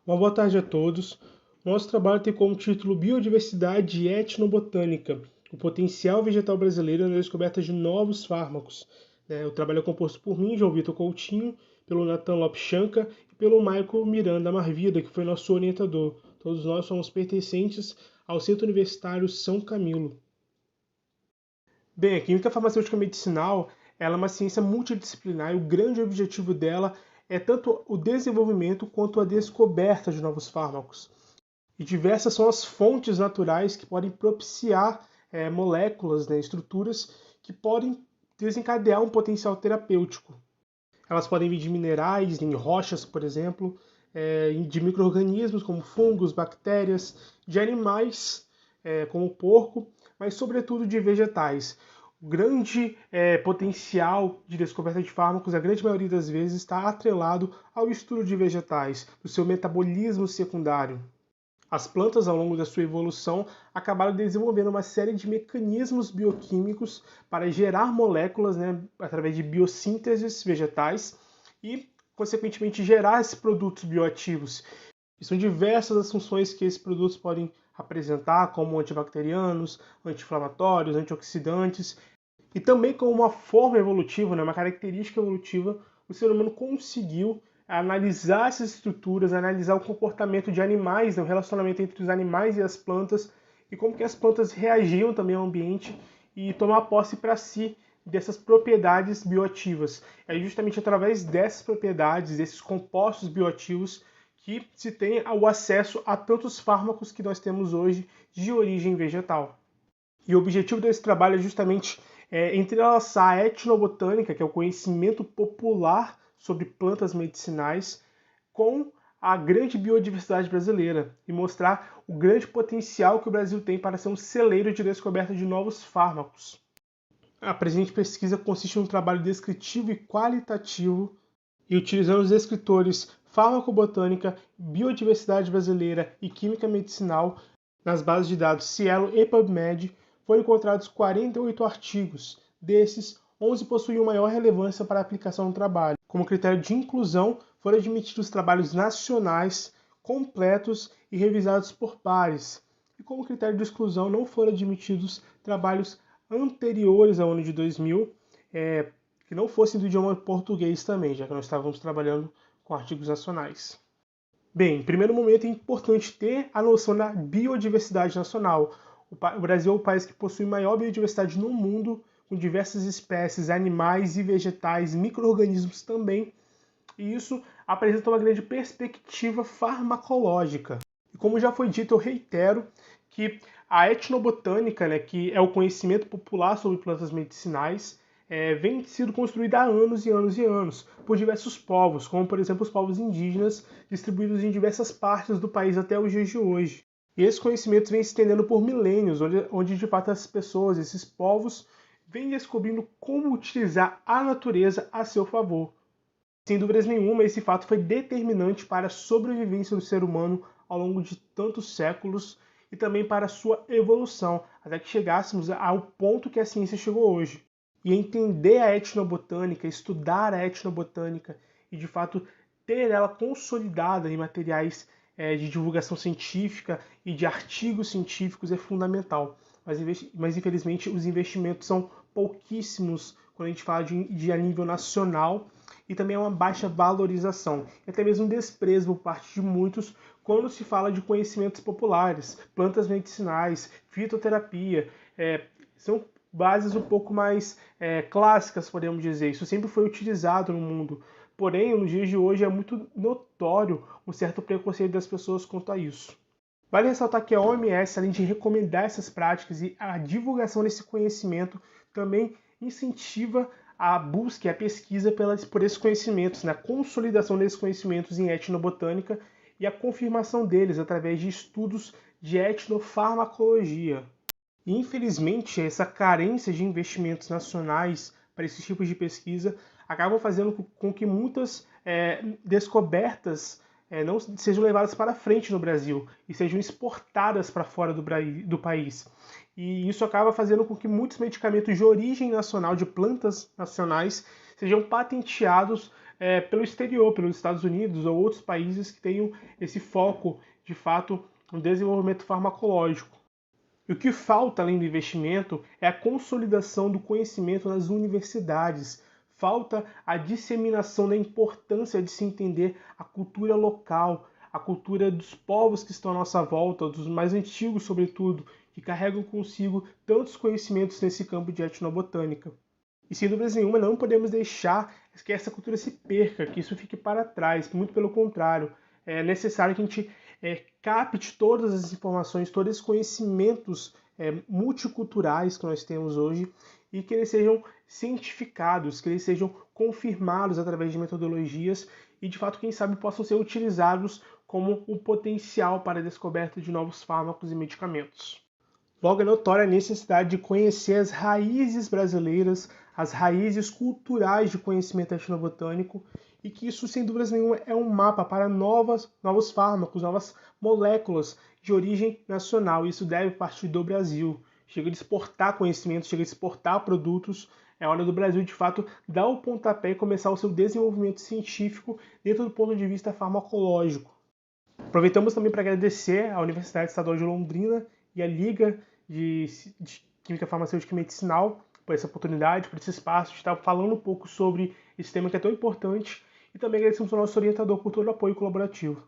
Uma boa tarde a todos. Nosso trabalho tem como título Biodiversidade e Etnobotânica, o potencial vegetal brasileiro na descoberta de novos fármacos. O trabalho é composto por mim, João Vitor Coutinho, pelo Nathan Lopes Chanca e pelo Michael Miranda Marvida, que foi nosso orientador. Todos nós somos pertencentes ao Centro Universitário São Camilo. Bem, a química farmacêutica medicinal ela é uma ciência multidisciplinar e o grande objetivo dela é tanto o desenvolvimento quanto a descoberta de novos fármacos. E diversas são as fontes naturais que podem propiciar moléculas, estruturas que podem desencadear um potencial terapêutico. Elas podem vir de minerais, em rochas, por exemplo, de micro-organismos como fungos, bactérias, de animais, como o porco, mas sobretudo de vegetais. O grande potencial de descoberta de fármacos, a grande maioria das vezes, está atrelado ao estudo de vegetais, do seu metabolismo secundário. As plantas, ao longo da sua evolução, acabaram desenvolvendo uma série de mecanismos bioquímicos para gerar moléculas, através de biossínteses vegetais e, consequentemente, gerar esses produtos bioativos. E são diversas as funções que esses produtos podem apresentar, como antibacterianos, anti-inflamatórios, antioxidantes, e também como uma forma evolutiva, uma característica evolutiva, o ser humano conseguiu analisar essas estruturas, analisar o comportamento de animais, o relacionamento entre os animais e as plantas, e como que as plantas reagiam também ao ambiente e tomar posse para si dessas propriedades bioativas. É justamente através dessas propriedades, desses compostos bioativos, que se tem o acesso a tantos fármacos que nós temos hoje de origem vegetal. E o objetivo desse trabalho é justamente entrelaçar a etnobotânica, que é o conhecimento popular sobre plantas medicinais, com a grande biodiversidade brasileira e mostrar o grande potencial que o Brasil tem para ser um celeiro de descoberta de novos fármacos. A presente pesquisa consiste em um trabalho descritivo e qualitativo e utilizando os descritores farmacobotânica, biodiversidade brasileira e química medicinal nas bases de dados Cielo e PubMed, foram encontrados 48 artigos. Desses, 11 possuíam maior relevância para a aplicação no trabalho. Como critério de inclusão, foram admitidos trabalhos nacionais, completos e revisados por pares. E como critério de exclusão, não foram admitidos trabalhos anteriores ao ano de 2000, que não fossem do idioma português também, já que nós estávamos trabalhando com artigos nacionais. Bem, em primeiro momento é importante ter a noção da biodiversidade nacional. O Brasil é o país que possui maior biodiversidade no mundo, com diversas espécies, animais e vegetais, micro-organismos também, e isso apresenta uma grande perspectiva farmacológica. E como já foi dito, eu reitero que a etnobotânica, que é o conhecimento popular sobre plantas medicinais, vem sendo construída há anos e anos e anos por diversos povos, como por exemplo os povos indígenas distribuídos em diversas partes do país até os dias de hoje. E esse conhecimento vem se estendendo por milênios, onde de fato as pessoas, esses povos, vêm descobrindo como utilizar a natureza a seu favor. Sem dúvidas nenhuma, esse fato foi determinante para a sobrevivência do ser humano ao longo de tantos séculos e também para a sua evolução, até que chegássemos ao ponto que a ciência chegou hoje. E entender a etnobotânica, estudar a etnobotânica e, de fato, ter ela consolidada em materiais de divulgação científica e de artigos científicos é fundamental. Mas infelizmente, os investimentos são pouquíssimos quando a gente fala de a nível nacional, e também é uma baixa valorização, e até mesmo um desprezo por parte de muitos quando se fala de conhecimentos populares, plantas medicinais, fitoterapia. São bases um pouco mais clássicas, podemos dizer. Isso sempre foi utilizado no mundo. Porém, nos dias de hoje é muito notório um certo preconceito das pessoas quanto a isso. Vale ressaltar que a OMS, além de recomendar essas práticas e a divulgação desse conhecimento, também incentiva a busca e a pesquisa por esses conhecimentos, a consolidação desses conhecimentos em etnobotânica e a confirmação deles através de estudos de etnofarmacologia. E, infelizmente, essa carência de investimentos nacionais para esses tipos de pesquisa acabam fazendo com que muitas descobertas não sejam levadas para frente no Brasil e sejam exportadas para fora do país. E isso acaba fazendo com que muitos medicamentos de origem nacional, de plantas nacionais, sejam patenteados pelo exterior, pelos Estados Unidos ou outros países que tenham esse foco, de fato, no desenvolvimento farmacológico. E o que falta, além do investimento, é a consolidação do conhecimento nas universidades. Falta a disseminação da importância de se entender a cultura local, a cultura dos povos que estão à nossa volta, dos mais antigos, sobretudo, que carregam consigo tantos conhecimentos nesse campo de etnobotânica. E sem dúvida nenhuma, não podemos deixar que essa cultura se perca, que isso fique para trás, que muito pelo contrário, é necessário que a gente capte todas as informações, todos esses conhecimentos multiculturais que nós temos hoje e que eles sejam cientificados, que eles sejam confirmados através de metodologias e, de fato, quem sabe, possam ser utilizados como um potencial para a descoberta de novos fármacos e medicamentos. Logo, é notória a necessidade de conhecer as raízes brasileiras, as raízes culturais de conhecimento etnobotânico, e que isso, sem dúvidas nenhuma, é um mapa para novos fármacos, novas moléculas de origem nacional. Isso deve partir do Brasil. Chega de exportar conhecimento, chega de exportar produtos. É hora do Brasil, de fato, dar o pontapé e começar o seu desenvolvimento científico dentro do ponto de vista farmacológico. Aproveitamos também para agradecer à Universidade Estadual de Londrina e à Liga de Química Farmacêutica e Medicinal por essa oportunidade, por esse espaço de estar falando um pouco sobre esse tema que é tão importante, e também agradecemos ao nosso orientador por todo o apoio colaborativo.